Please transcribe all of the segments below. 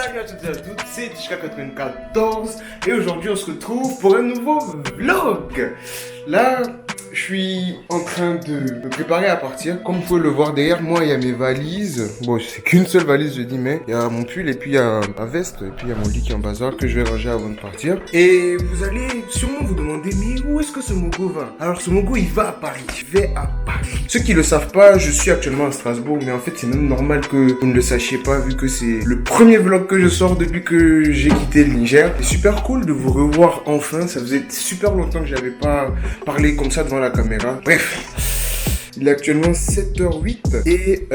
Salut à toutes et à tous, c'est Tishka94 et aujourd'hui on se retrouve pour un nouveau vlog. Là, je suis en train de me préparer à partir. Comme vous pouvez le voir derrière moi, il y a mes valises. Bon, c'est qu'une seule valise, je dis, mais il y a mon pull et puis il y a ma veste et puis il y a mon lit qui est en bazar que je vais ranger avant de partir. Et vous allez sûrement vous demander, mais où est-ce que ce Mogo va? Alors ce Mogo, il va à Paris. Il va à Paris. Ceux qui le savent pas, je suis actuellement à Strasbourg, mais en fait c'est même normal que vous ne le sachiez pas vu que c'est le premier vlog que je sors depuis que j'ai quitté le Niger. C'est super cool de vous revoir enfin. Ça faisait super longtemps que j'avais pas parlé comme ça devant la caméra. Bref, il est actuellement 7h08 et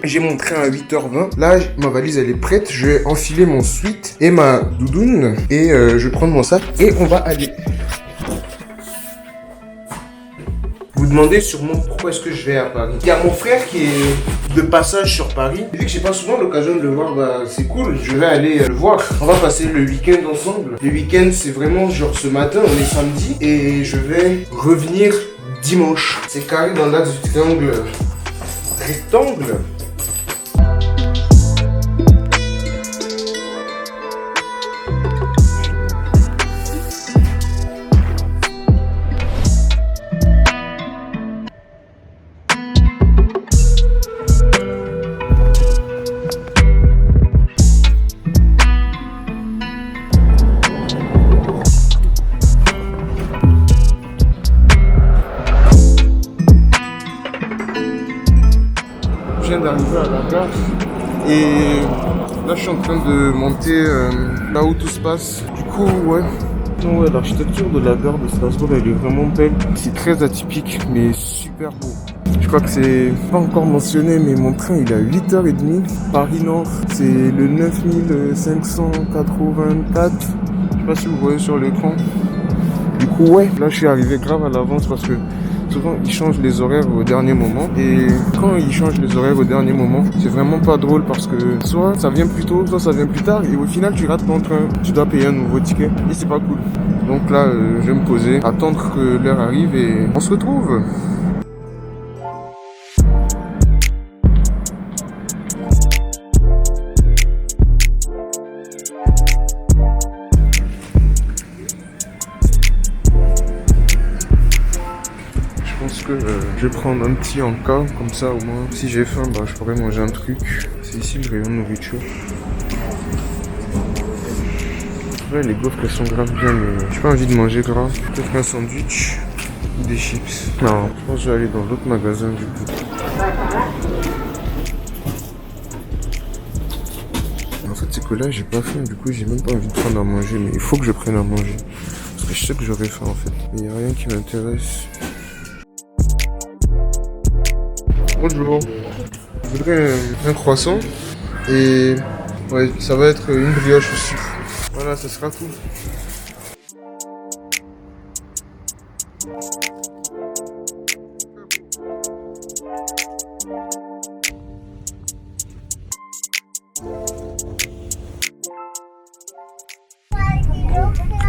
j'ai mon train à 8h20. Là, ma valise elle est prête. Je vais enfiler mon sweat et ma doudoune et je vais prendre mon sac et on va aller. Vous demandez sûrement pourquoi est-ce que je vais à Paris. Il y a mon frère qui est de passage sur Paris. Vu que j'ai pas souvent l'occasion de le voir, bah c'est cool, je vais aller le voir. On va passer le week-end ensemble. Le week-end c'est vraiment genre ce matin, on est samedi et je vais revenir dimanche. C'est carré dans l'axe du triangle rectangle. Je viens d'arriver à la gare et là je suis en train de monter là où tout se passe. Du coup ouais, non, ouais, l'architecture de la gare de Strasbourg elle est vraiment belle. C'est très atypique mais super beau. Je crois que c'est pas encore mentionné mais mon train il est à 8h30. Paris Nord c'est le 9584. Je sais pas si vous voyez sur l'écran. Du coup ouais, là je suis arrivé grave à l'avance parce que souvent ils changent les horaires au dernier moment et quand ils changent les horaires au dernier moment c'est vraiment pas drôle parce que soit ça vient plus tôt soit ça vient plus tard et au final tu rates ton train, tu dois payer un nouveau ticket et c'est pas cool. Donc là je vais me poser, attendre que l'heure arrive et on se retrouve. Je pense que je vais prendre un petit encas, comme ça au moins si j'ai faim bah, je pourrais manger un truc. C'est ici le rayon de nourriture. Ouais, les gaufres elles sont grave bien mais j'ai pas envie de manger gras. Peut-être un sandwich ou des chips. Non, je pense que je vais aller dans l'autre magasin du coup. En fait c'est que là j'ai pas faim du coup j'ai même pas envie de prendre à manger mais il faut que je prenne à manger. Parce que je sais que j'aurai faim en fait. Mais y a rien qui m'intéresse. Bonjour, je voudrais un croissant et ouais, ça va être une brioche aussi. Voilà, ça sera tout.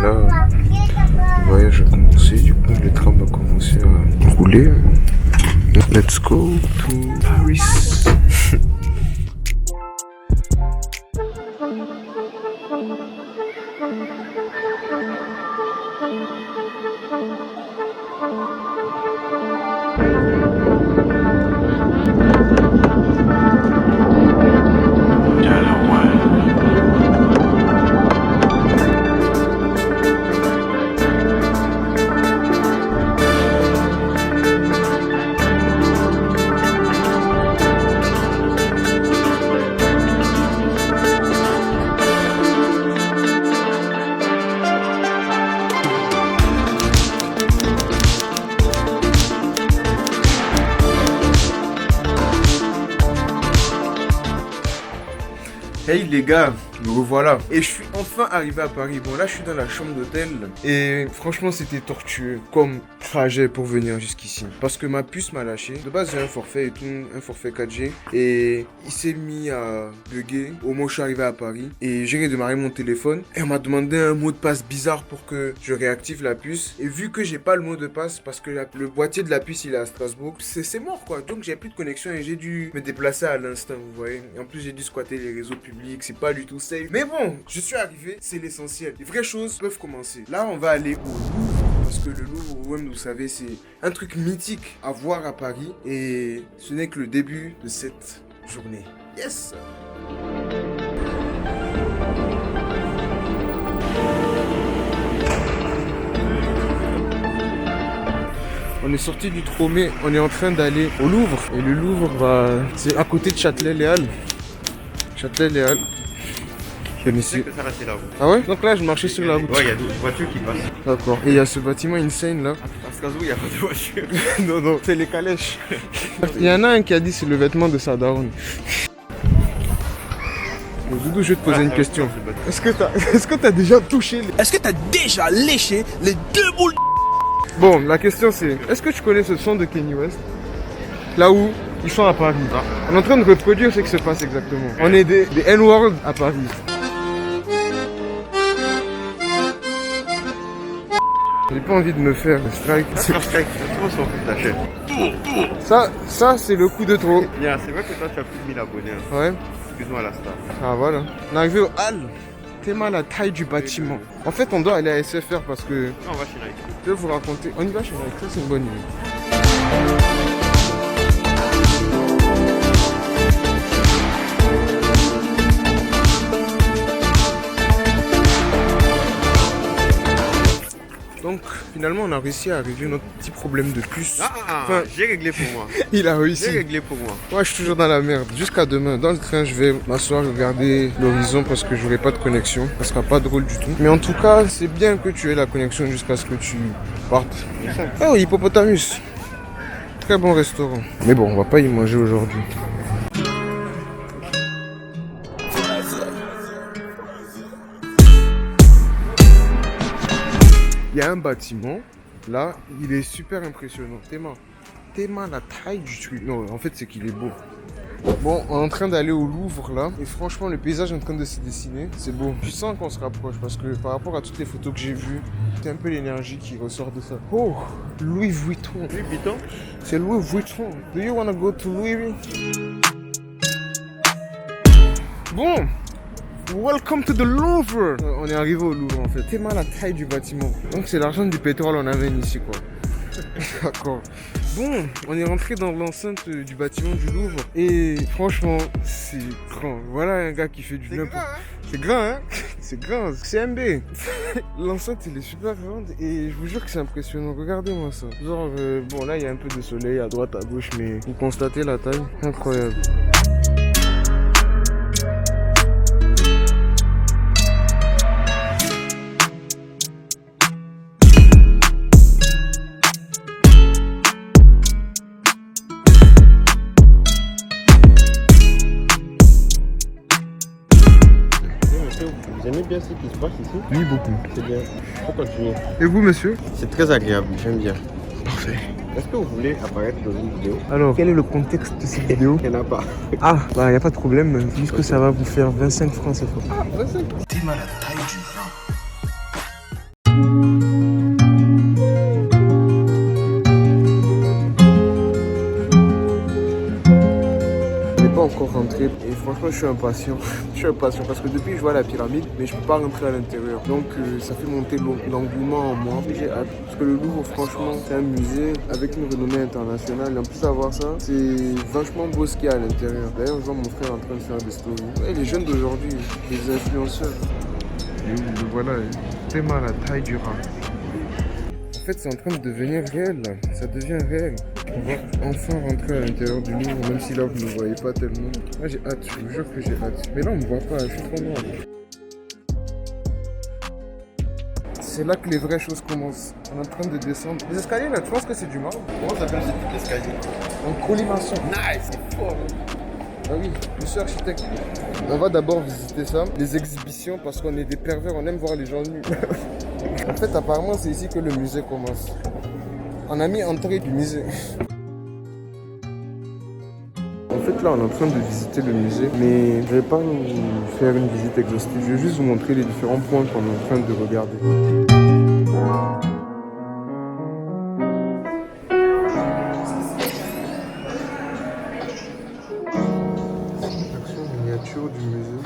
Là, le voyage a commencé, du coup le tram va commencer à rouler. Let's go to Paris. Hey les gars, me revoilà. Et je suis enfin arrivé à Paris. Bon là je suis dans la chambre d'hôtel. Et franchement c'était tortueux comme trajet pour venir jusqu'ici. Parce que ma puce m'a lâché. De base j'ai un forfait et tout, un forfait 4G. Et il s'est mis à bugger au moment où je suis arrivé à Paris. Et j'ai redémarré mon téléphone. Et on m'a demandé un mot de passe bizarre pour que je réactive la puce. Et vu que j'ai pas le mot de passe parce que le boîtier de la puce il est à Strasbourg, c'est mort quoi. Donc j'ai plus de connexion et j'ai dû me déplacer à l'instant, vous voyez. Et en plus j'ai dû squatter les réseaux publics. C'est pas du tout safe. Mais bon, je suis arrivé, c'est l'essentiel. Les vraies choses peuvent commencer. Là, on va aller au Louvre. Parce que le Louvre, vous savez, c'est un truc mythique à voir à Paris. Et ce n'est que le début de cette journée. Yes! On est sorti du Tromé, on est en train d'aller au Louvre. Et le Louvre, c'est à côté de Châtelet-Les Halles. Châtelet-Les Halles. Je sais que ça là, c'est la route. Ah ouais? Donc là, je marchais sur la route. Ouais, il y a des voitures qui passent. D'accord. Et il y a ce bâtiment insane là. Parce qu'à il n'y a pas de voiture. Non, non, c'est les calèches. Il y en a un qui a dit c'est le vêtement de sa daronne. Doudou, je vais te poser une question. Est-ce que t'as déjà touché Est-ce que t'as déjà léché les deux boules? Bon, la question c'est, est-ce que tu connais ce son de Kanye West? Là où ils sont à Paris. Ah. On est en train de reproduire ce qui se passe exactement. On est des N-World à Paris. J'ai pas envie de me faire le strike. C'est trop son fils ta chaîne. Ça c'est le coup de trop. Bien, c'est vrai que toi tu as plus de 1000 abonnés. Hein. Ouais. Excuse-moi la star. Ah voilà. On est arrivé au hall. Tellement la taille du bâtiment. En fait, on doit aller à SFR parce que... Non, on va chez Nike. Je vais vous raconter. On y va chez Nike, ça c'est une bonne idée. Donc finalement on a réussi à régler notre petit problème de puce. Enfin, j'ai réglé pour moi. Il a réussi. J'ai réglé pour moi. Moi je suis toujours dans la merde. Jusqu'à demain. Dans le train je vais m'asseoir, regarder l'horizon parce que j'aurai pas de connexion. Ça sera pas drôle du tout. Mais en tout cas c'est bien que tu aies la connexion jusqu'à ce que tu partes. Oh Hippopotamus. Très bon restaurant. Mais bon on va pas y manger aujourd'hui. Il y a un bâtiment, là, il est super impressionnant. Tellement la taille du truc. Non, en fait, c'est qu'il est beau. Bon, on est en train d'aller au Louvre, là. Et franchement, le paysage est en train de se dessiner. C'est beau. Je sens qu'on se rapproche parce que par rapport à toutes les photos que j'ai vues, c'est un peu l'énergie qui ressort de ça. Oh, Louis Vuitton. Louis Vuitton? C'est Louis Vuitton. Do you wanna go to Louis? Bon. Welcome to the Louvre. On est arrivé au Louvre en fait. Tellement la taille du bâtiment. Donc c'est l'argent du pétrole on amène ici quoi. D'accord. Bon, on est rentré dans l'enceinte du bâtiment du Louvre. Et franchement, c'est grand. Voilà un gars qui fait du n'importe. C'est grand hein. C'est grand. C'est MB. L'enceinte elle est super grande. Et je vous jure que c'est impressionnant. Regardez-moi ça. Genre, bon là il y a un peu de soleil à droite, à gauche. Mais vous constatez la taille. Incroyable. Vous aimez bien ce qui se passe ici? Oui, beaucoup. C'est bien. Faut continuer. Et vous, monsieur? C'est très agréable, j'aime bien. Parfait. Est-ce que vous voulez apparaître dans une vidéo? Alors, quel est le contexte de cette vidéo? Il n'y en a pas. Ah, bah, y a pas de problème. Juste que ça va vous faire 25 francs cette fois. Ah, 25. T'es mal à la taille du rat. Pas encore rentré et franchement je suis impatient. Je suis impatient parce que depuis je vois la pyramide mais je peux pas rentrer à l'intérieur. Donc ça fait monter l'engouement en moi. J'ai hâte parce que le Louvre franchement c'est un musée avec une renommée internationale. Et en plus d'avoir ça, c'est vachement beau ce qu'il y a à l'intérieur. D'ailleurs je vois mon frère en train de faire des stories. Ouais, les jeunes d'aujourd'hui, les influenceurs. Le voilà, tellement la taille du rat. En fait, c'est en train de devenir réel, là. Ça devient réel. On va enfin rentrer à l'intérieur du Louvre, même si là, vous ne me voyez pas tellement. Moi, j'ai hâte, je vous jure que j'ai hâte. Mais là, on ne me voit pas, je suis trop noir. C'est là que les vraies choses commencent. On est en train de descendre. Les escaliers, là, tu penses que c'est du marbre? Comment ça s'appelle cet escalier? En colimaçon. Nice, c'est fort. Ah oui, monsieur architecte. On va d'abord visiter ça, les exhibitions, parce qu'on est des pervers, on aime voir les gens nus. En fait, apparemment, c'est ici que le musée commence. On a mis entrée du musée. En fait, là, on est en train de visiter le musée, mais je vais pas vous faire une visite exhaustive. Je vais juste vous montrer les différents points qu'on est en train de regarder. Miniature du musée.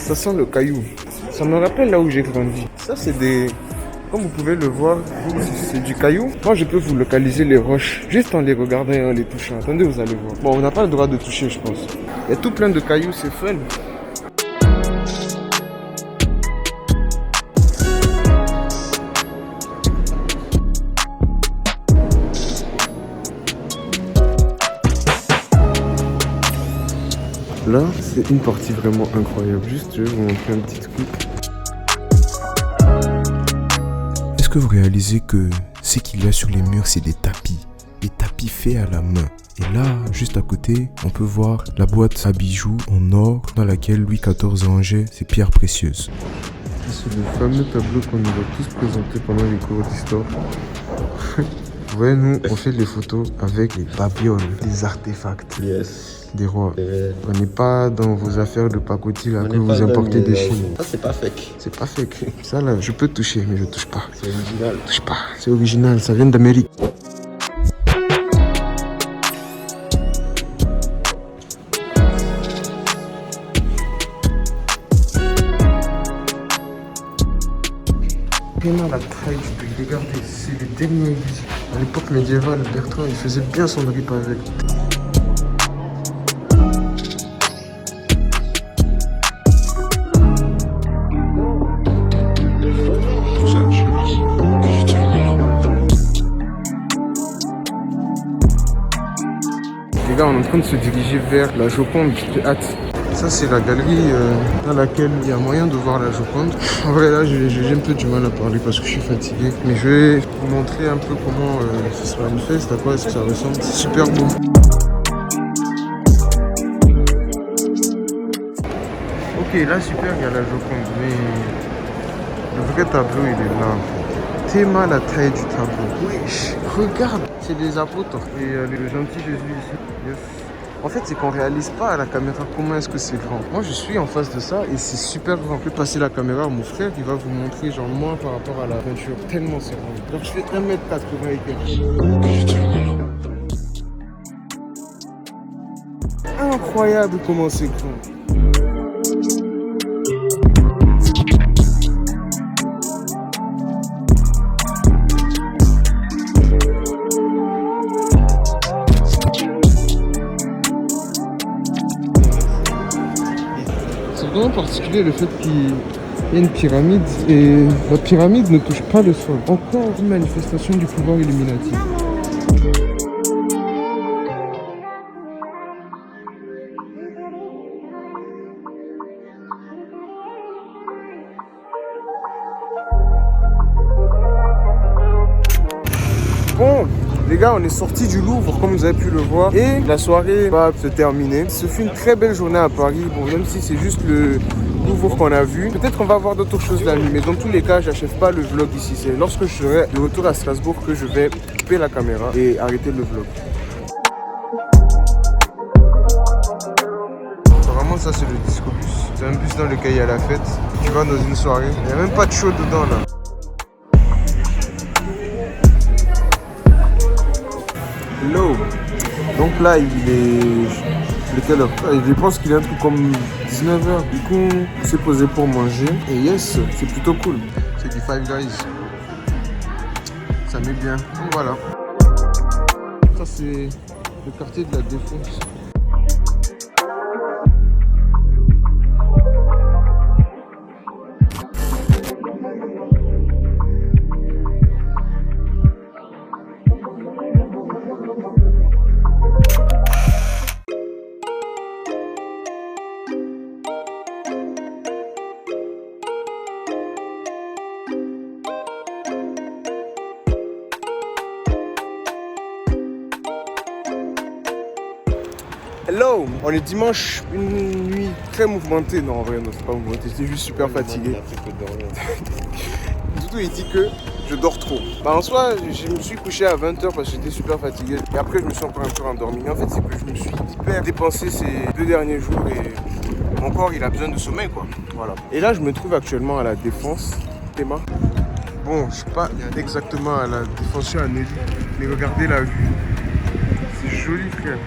Ça sent le caillou. Ça me rappelle là où j'ai grandi. Ça, c'est des... Comme vous pouvez le voir, c'est du caillou. Moi, je peux vous localiser les roches juste en les regardant et en les touchant. Attendez, vous allez voir. Bon, on n'a pas le droit de toucher, je pense. Il y a tout plein de cailloux, c'est fun. Là, c'est une partie vraiment incroyable. Juste, je vais vous montrer un petit truc. Est-ce que vous réalisez que ce qu'il y a sur les murs, c'est des tapis faits à la main? Et là, juste à côté, on peut voir la boîte à bijoux en or dans laquelle Louis XIV rangeait ses pierres précieuses. C'est le fameux tableau qu'on nous a tous présenté pendant les cours d'histoire. Vous voyez, nous, on fait des photos avec les babioles, des artefacts. Yes. Des rois. On n'est pas dans vos affaires de pacotille là que vous importez des Chine. Ça, c'est pas fake. C'est pas fake. Ça là, je peux toucher, mais je touche pas. C'est original. Je touche pas. C'est original, ça vient d'Amérique. Vraiment la taille du pays. Regardez, c'est les derniers églises. À l'époque médiévale, Bertrand, il faisait bien son grip avec. Les gars, on est en train de se diriger vers la Joconde, j'ai hâte. Ça, c'est la galerie dans laquelle il y a moyen de voir la Joconde. En vrai, là, j'ai un peu du mal à parler parce que je suis fatigué. Mais je vais vous montrer un peu comment ça se manifeste, à quoi est-ce que ça ressemble. C'est super beau. Ok, là, super, il y a la Joconde. Mais le vrai tableau, il est là. Théma la taille du tableau. Wesh, regarde, c'est des apôtres. Et le gentil Jésus ici. Yes. En fait, c'est qu'on réalise pas à la caméra comment est-ce que c'est grand. Moi, je suis en face de ça et c'est super grand. Je peux passer la caméra à mon frère, il va vous montrer genre moi par rapport à la peinture. Tellement c'est grand. Donc je fais 1m80 et quelques. Incroyable comment c'est grand. C'est vraiment particulier le fait qu'il y ait une pyramide et la pyramide ne touche pas le sol. Encore une manifestation du pouvoir Illuminati. Bon, les gars, on est sorti du Louvre, comme vous avez pu le voir, et la soirée va se terminer. Ce fut une très belle journée à Paris. Bon, même si c'est juste le Louvre qu'on a vu, peut-être qu'on va voir d'autres choses la nuit, mais dans tous les cas, j'achève pas le vlog ici. C'est lorsque je serai de retour à Strasbourg que je vais couper la caméra et arrêter le vlog. Vraiment, ça c'est le disco bus. C'est un bus dans lequel il y a la fête. Tu vas dans une soirée, il n'y a même pas de show dedans là. Hello. Donc là, il est quelle heure? Je pense qu'il est un truc comme 19h. Du coup, on s'est posé pour manger. Et yes, c'est plutôt cool. C'est du Five Guys. Ça met bien. Donc voilà. Ça, c'est le quartier de la Défense. Hello, on est dimanche, une nuit très mouvementée. Non, en vrai, non, c'est pas mouvementé, j'étais juste super fatigué. Doudou, il dit que je dors trop. Bah, en soi, je me suis couché à 20h parce que j'étais super fatigué. Et après, je me suis encore un peu endormi. En fait, c'est que je me suis hyper dépensé ces 2 derniers jours et mon corps, il a besoin de sommeil, quoi. Voilà. Et là, je me trouve actuellement à la Défense. Théma. Bon, je sais pas exactement à la Défense, je suis à Neuilly. Mais regardez la vue. C'est joli, frère.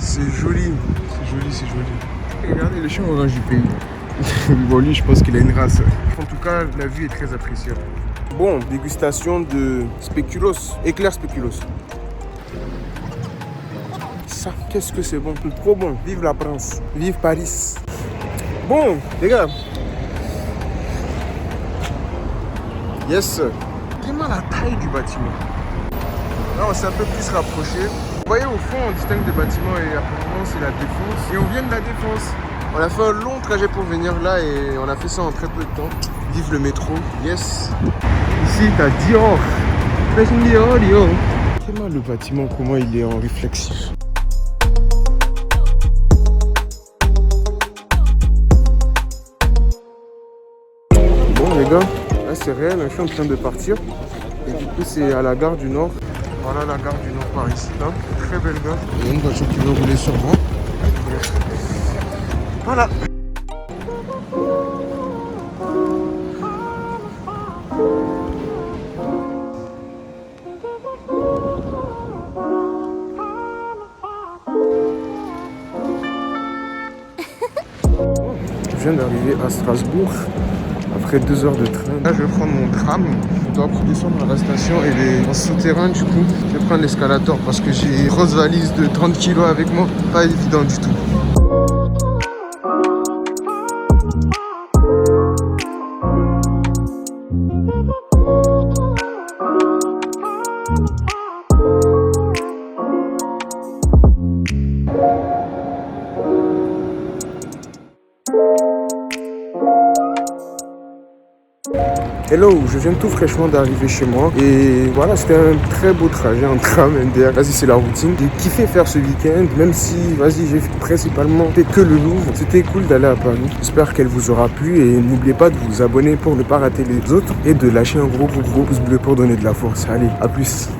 C'est joli, c'est joli, c'est joli. Regardez le champ orange du pays. Bon, lui, je pense qu'il a une race. En tout cas, la vue est très appréciable. Bon, dégustation de spéculoos, éclair spéculoos. Ça, qu'est-ce que c'est bon, trop bon. Vive la France, vive Paris. Bon, les gars. Yes. Vraiment la taille du bâtiment. Là, on s'est un peu plus rapproché. Vous voyez, au fond, on distingue des bâtiments et apparemment, c'est la Défense. Et on vient de la Défense. On a fait un long trajet pour venir là et on a fait ça en très peu de temps. Vive le métro. Yes. Ici, t'as Dior. Dior, Dior. Vraiment le bâtiment, comment il est en réflexif. Bon les gars, là c'est réel, je suis en train de partir. Et du coup c'est à la gare du Nord. Voilà la gare du Nord par ici là. Très belle gare. Il y a une voiture qui veut rouler sur moi. Voilà. Je viens d'arriver à Strasbourg après 2 heures de train. Là, je vais prendre mon tram. Je dois descendre à la station et les en souterrain. Du coup, je vais prendre l'escalator parce que j'ai une grosse valise de 30 kg avec moi. Pas évident du tout. Hello, je viens tout fraîchement d'arriver chez moi et voilà, c'était un très beau trajet en tram MDR. Vas-y, c'est la routine. J'ai kiffé faire ce week-end, même si, vas-y, j'ai principalement fait que le Louvre. C'était cool d'aller à Paris. J'espère qu'elle vous aura plu et n'oubliez pas de vous abonner pour ne pas rater les autres et de lâcher un gros pouce bleu pour donner de la force. Allez, à plus.